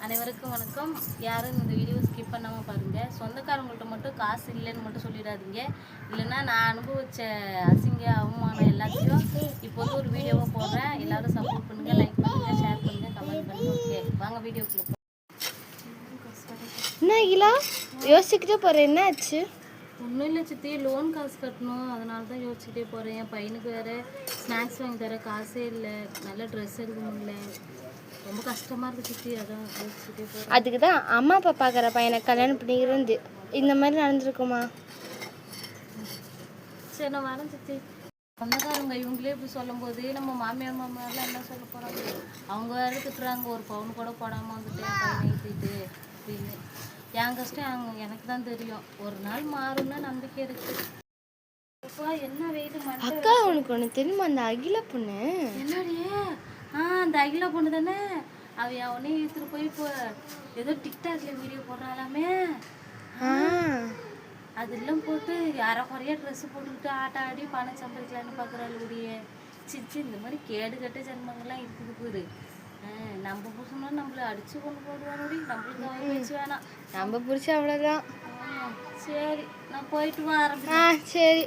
அனைவருக்கும் வணக்கம். யாரும் இந்த வீடியோ ஸ்கிப் பண்ணாமல் பாருங்கள். சொந்தக்காரங்கள்ட்ட மட்டும் காசு இல்லைன்னு மட்டும் சொல்லிடாதீங்க. இல்லைன்னா நான் அனுபவித்த அசிங்க அவமானம் எல்லாத்தையும் இப்போ ஒரு வீடியோவாக போடுறேன். எல்லாரும் சப்போர்ட் பண்ணுங்கள், லைக் பண்ணுங்கள், ஷேர் பண்ணுங்கள், கமெண்ட் பண்ணுங்கள். ஓகே, வாங்க வீடியோக்குள்ள. என்ன இல்லா யோசிச்சுக்கிட்டே போகிறேன், என்ன ஆச்சு? ஒன்றும் இல்லை சித்தி, லோன் காசு கட்டணும், அதனால தான் யோசிச்சுட்டே போகிறேன். என் பையனுக்கு வேறு ஸ்நாக்ஸ் வாங்கி தர காசே இல்லை, நல்ல ட்ரெஸ் எடுக்க முடியல, ரொம்ப கஷ்டமாக இருக்குது சித்தி, அதான் யோசிச்சுட்டே போகிறேன். அதுக்கு தான் அம்மா அப்பா பார்க்குற பையனை கல்யாணம் பண்ணிக்கிறது இந்த மாதிரி நடந்துருக்குமா? சரி, நான் வரேன் சித்தி. சொந்தக்காரங்க இவங்களே இப்படி சொல்லும் போது நம்ம மாமியார் மாமியார்லாம் என்ன சொல்ல போகிறாங்க? அவங்க வேறு திட்டுறாங்க, ஒரு பவுன் கூட போடாமல் வந்துட்டு என் பையனை ஏற்றிட்டு அப்படின்னு. என் கஷ்டம் எனக்கு தான் தெரியும். ஒரு நாள் மாறும்னா நம்பிக்கை இருக்கு. என்ன வெயில் அக்கா, உனக்கு ஒன்று தெரியுமா? அந்த அகில பொண்ணு என்னடியே? அந்த அகில பொண்ணு தானே? அவனே இழுத்துட்டு போய் இப்போ ஏதோ டிக்டாக்ல வீடியோ போடுறாளாமே. அதெல்லாம் போட்டு அரை குறையா ட்ரெஸ் போட்டுக்கிட்டு ஆட்டம் ஆடி பணம் சம்பாதிக்கலான்னு பார்க்குறாளுடைய. சிச்சி, இந்த மாதிரி கேடு கட்ட ஜென்மங்கள்லாம் இருக்குது போது. நம்ம புருஷனா நம்மள அடிச்சு கொண்டு போடுவானோடி. நம்மளுக்கு அவன் பேச்சு வேணாம், நம்ம புரிச்சா அவ்வளோதான். சரி, நான் போயிட்டு வரேன். சரி.